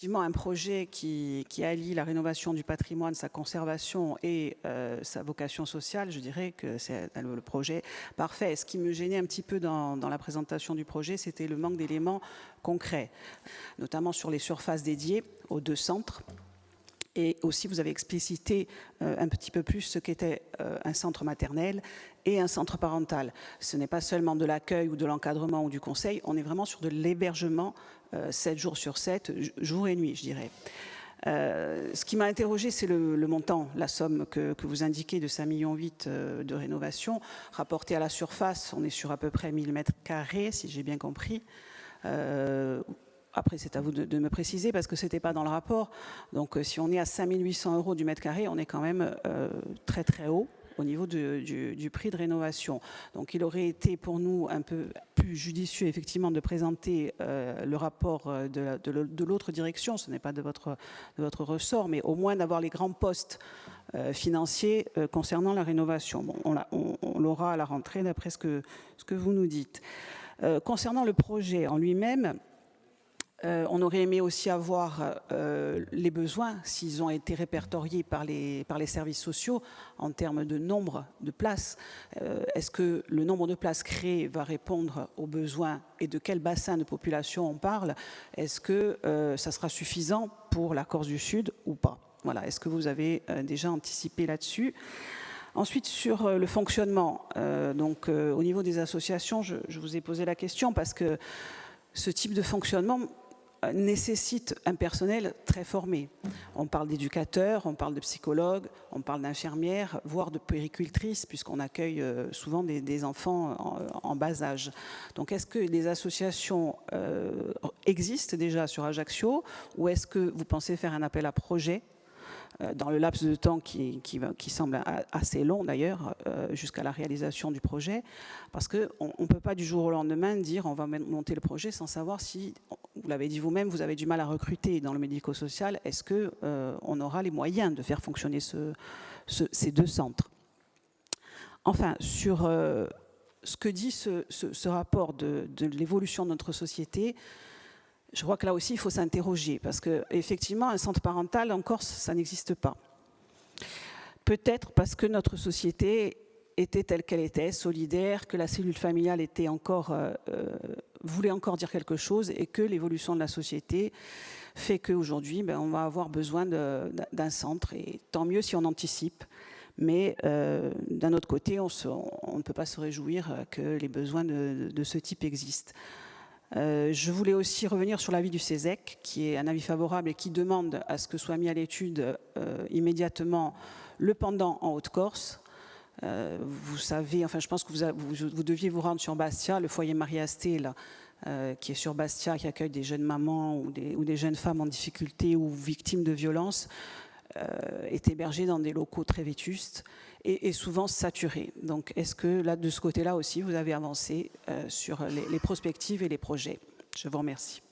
Effectivement, un projet qui allie la rénovation du patrimoine, sa conservation et sa vocation sociale, je dirais que c'est le projet parfait. Ce qui me gênait un petit peu dans la présentation du projet, c'était le manque d'éléments concrets, notamment sur les surfaces dédiées aux 2 centres. Et aussi, vous avez explicité un petit peu plus ce qu'était un centre maternel et un centre parental. Ce n'est pas seulement de l'accueil ou de l'encadrement ou du conseil, on est vraiment sur de l'hébergement 7 jours sur 7, jour et nuit, je dirais. Ce qui m'a interrogé, c'est le montant, la somme que vous indiquez de 5,8 millions de rénovation. Rapporté à la surface, on est sur à peu près 1000 mètres carrés, si j'ai bien compris. Après, c'est à vous de me préciser parce que ce n'était pas dans le rapport. Donc, si on est à 5 800 € du mètre carré, on est quand même très très haut au niveau du prix de rénovation. Donc, il aurait été pour nous un peu plus judicieux, effectivement, de présenter le rapport de l'autre direction. Ce n'est pas de votre ressort, mais au moins d'avoir les grands postes financiers concernant la rénovation. Bon, on l'aura à la rentrée, d'après ce que vous nous dites. Concernant le projet en lui-même, on aurait aimé aussi avoir les besoins, s'ils ont été répertoriés par les services sociaux en termes de nombre de places. Est-ce que le nombre de places créées va répondre aux besoins et de quel bassin de population on parle? Est-ce que ça sera suffisant pour la Corse du Sud ou pas? Voilà. Est-ce que vous avez déjà anticipé là-dessus? Ensuite, sur le fonctionnement, au niveau des associations, je vous ai posé la question parce que ce type de fonctionnement nécessite un personnel très formé. On parle d'éducateurs, on parle de psychologues, on parle d'infirmières, voire de puéricultrices, puisqu'on accueille souvent des enfants en bas âge. Donc, est-ce que les associations existent déjà sur Ajaccio, ou est-ce que vous pensez faire un appel à projet dans le laps de temps qui semble assez long d'ailleurs, jusqu'à la réalisation du projet, parce qu'on ne peut pas du jour au lendemain dire on va monter le projet sans savoir si, vous l'avez dit vous-même, vous avez du mal à recruter dans le médico-social, est-ce qu'on aura les moyens de faire fonctionner ces 2 centres? Enfin, sur ce que dit ce rapport de l'évolution de notre société, je crois que là aussi, il faut s'interroger, parce qu'effectivement, un centre parental, en Corse, ça n'existe pas. Peut-être parce que notre société était telle qu'elle était, solidaire, que la cellule familiale était voulait encore dire quelque chose, et que l'évolution de la société fait qu'aujourd'hui, on va avoir besoin d'un centre, et tant mieux si on anticipe. Mais d'un autre côté, on ne peut pas se réjouir que les besoins de ce type existent. Je voulais aussi revenir sur l'avis du CESEC, qui est un avis favorable et qui demande à ce que soit mis à l'étude immédiatement le pendant en Haute-Corse. Vous savez, enfin je pense que vous deviez vous rendre sur Bastia, le foyer Marie-Asté, là, qui est sur Bastia, qui accueille des jeunes mamans ou des jeunes femmes en difficulté ou victimes de violences, est hébergé dans des locaux très vétustes et souvent saturés. Donc, est-ce que là, de ce côté-là aussi, vous avez avancé sur les prospectives et les projets? Je vous remercie.